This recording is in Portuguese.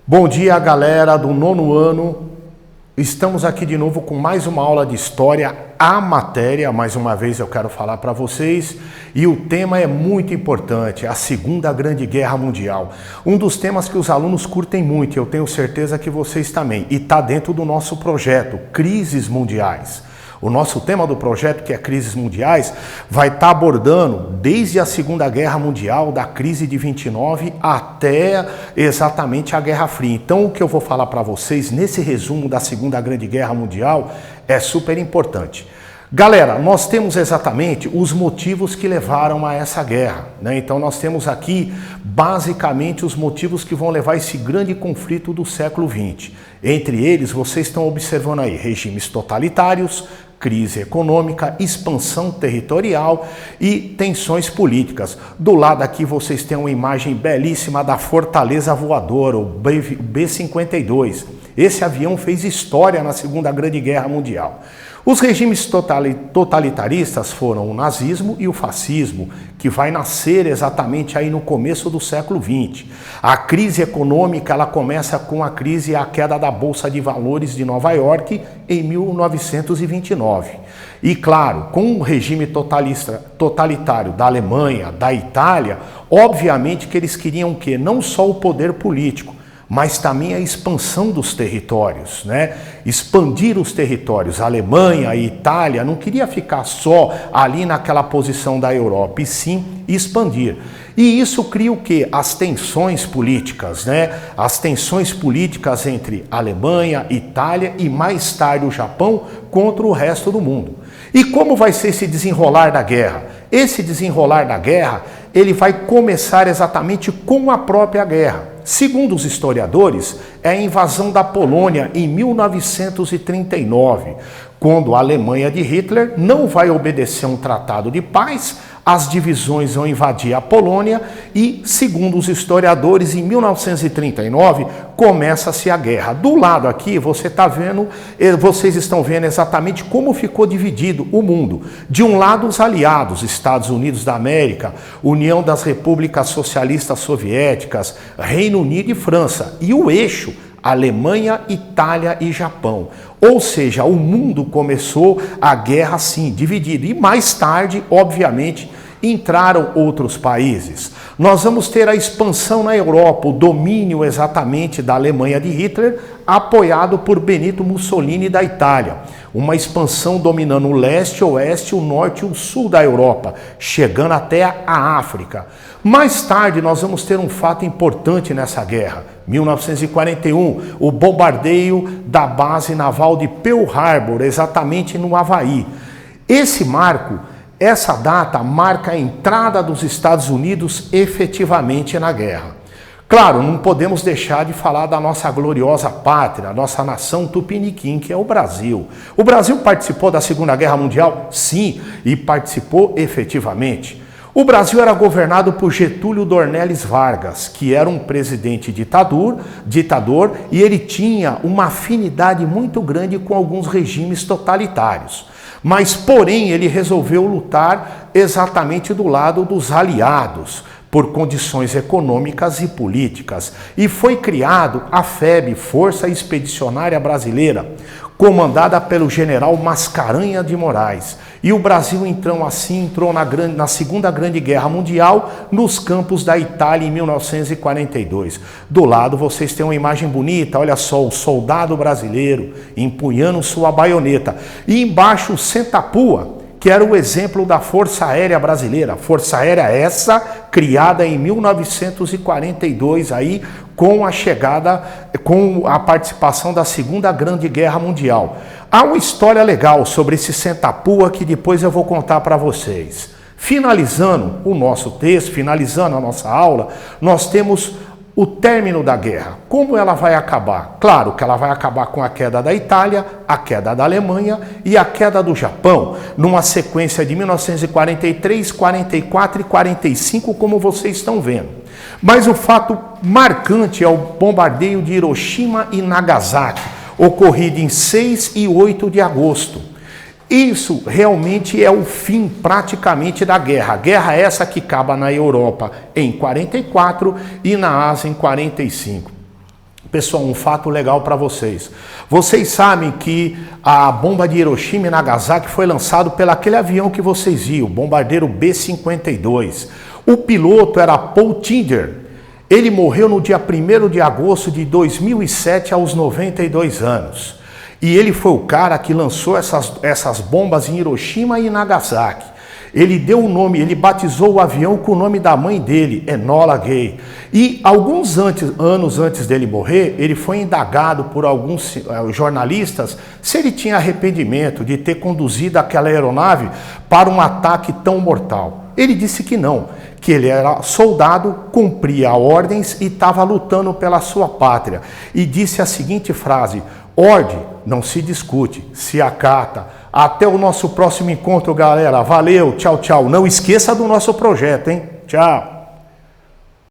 Bom dia, galera do nono ano. Estamos aqui de novo com mais uma aula de história, a matéria, mais uma vez eu quero falar para vocês, e o tema é muito importante, a Segunda Grande Guerra Mundial. Um dos temas que os alunos curtem muito, eu tenho certeza que vocês também, e está dentro do nosso projeto, Crises Mundiais. O nosso tema do projeto, que é Crises Mundiais, vai estar abordando desde a Segunda Guerra Mundial, da crise de 29, até exatamente a Guerra Fria. Então, o que eu vou falar para vocês nesse resumo da Segunda Grande Guerra Mundial é super importante. Galera, nós temos exatamente os motivos que levaram a essa guerra, né? Então nós temos aqui basicamente os motivos que vão levar esse grande conflito do século XX. Entre eles, vocês estão observando aí regimes totalitários, crise econômica, expansão territorial e tensões políticas. Do lado aqui vocês têm uma imagem belíssima da Fortaleza Voadora, o B-52. Esse avião fez história na Segunda Grande Guerra Mundial. Os regimes totalitaristas foram o nazismo e o fascismo, que vai nascer exatamente aí no começo do século XX. A crise econômica ela começa com a crise e a queda da Bolsa de Valores de Nova York em 1929. E claro, com o regime totalitário da Alemanha, da Itália, obviamente que eles queriam o quê? Não só o poder político, mas também a expansão dos territórios, né? Expandir os territórios. A Alemanha e a Itália não queria ficar só ali naquela posição da Europa, e sim expandir. E isso cria o quê? As tensões políticas, né? As tensões políticas entre Alemanha, Itália e mais tarde o Japão contra o resto do mundo. E como vai ser esse desenrolar da guerra? Esse desenrolar da guerra, ele vai começar exatamente com a própria guerra. Segundo os historiadores, é a invasão da Polônia em 1939, quando a Alemanha de Hitler não vai obedecer a um tratado de paz, as divisões vão invadir a Polônia e, segundo os historiadores, em 1939 começa-se a guerra. Do lado aqui vocês estão vendo exatamente como ficou dividido o mundo. De um lado os aliados, Estados Unidos da América, União das Repúblicas Socialistas Soviéticas, Reino Unido e França, e o eixo Alemanha, Itália e Japão. Ou seja, o mundo começou a guerra assim, dividido. E mais tarde, obviamente, entraram outros países. Nós vamos ter a expansão na Europa, o domínio exatamente da Alemanha de Hitler, apoiado por Benito Mussolini da Itália. Uma expansão dominando o leste, o oeste, o norte e o sul da Europa, chegando até a África. Mais tarde nós vamos ter um fato importante nessa guerra. 1941, o bombardeio da base naval de Pearl Harbor, exatamente no Havaí. Essa data marca a entrada dos Estados Unidos efetivamente na guerra. Claro, não podemos deixar de falar da nossa gloriosa pátria, a nossa nação tupiniquim, que é o Brasil. O Brasil participou da Segunda Guerra Mundial? Sim, e participou efetivamente. O Brasil era governado por Getúlio Dornelles Vargas, que era um presidente ditador, e ele tinha uma afinidade muito grande com alguns regimes totalitários. Mas, porém, ele resolveu lutar exatamente do lado dos aliados, por condições econômicas e políticas. E foi criado a FEB, Força Expedicionária Brasileira, comandada pelo general Mascarenhas de Moraes. E o Brasil, então, assim, entrou na Segunda Grande Guerra Mundial, nos campos da Itália, em 1942. Do lado, vocês têm uma imagem bonita, olha só, o soldado brasileiro empunhando sua baioneta. E embaixo, o Sentapua, que era o exemplo da Força Aérea Brasileira. Força Aérea essa criada em 1942, aí, com a participação da Segunda Grande Guerra Mundial. Há uma história legal sobre esse Sentapua que depois eu vou contar para vocês. Finalizando o nosso texto, finalizando a nossa aula, nós temos o término da guerra. Como ela vai acabar? Claro que ela vai acabar com a queda da Itália, a queda da Alemanha e a queda do Japão, numa sequência de 1943, 44 e 45, como vocês estão vendo. Mas o fato marcante é o bombardeio de Hiroshima e Nagasaki, ocorrido em 6 e 8 de agosto. Isso realmente é o fim praticamente da guerra. Guerra essa que acaba na Europa em 44 e na Ásia em 45. Pessoal, um fato legal para vocês. Vocês sabem que a bomba de Hiroshima e Nagasaki foi lançada pelo aquele avião que vocês viram, o bombardeiro B-52. O piloto era Paul Tidger. Ele morreu no dia 1º de agosto de 2007, aos 92 anos. E ele foi o cara que lançou essas bombas em Hiroshima e Nagasaki. Ele deu o nome, ele batizou o avião com o nome da mãe dele, Enola Gay. E alguns anos antes dele morrer, ele foi indagado por alguns jornalistas se ele tinha arrependimento de ter conduzido aquela aeronave para um ataque tão mortal. Ele disse que não, que ele era soldado, cumpria ordens e estava lutando pela sua pátria. E disse a seguinte frase: ordem não se discute, se acata. Até o nosso próximo encontro, galera. Valeu, tchau, tchau. Não esqueça do nosso projeto, hein? Tchau.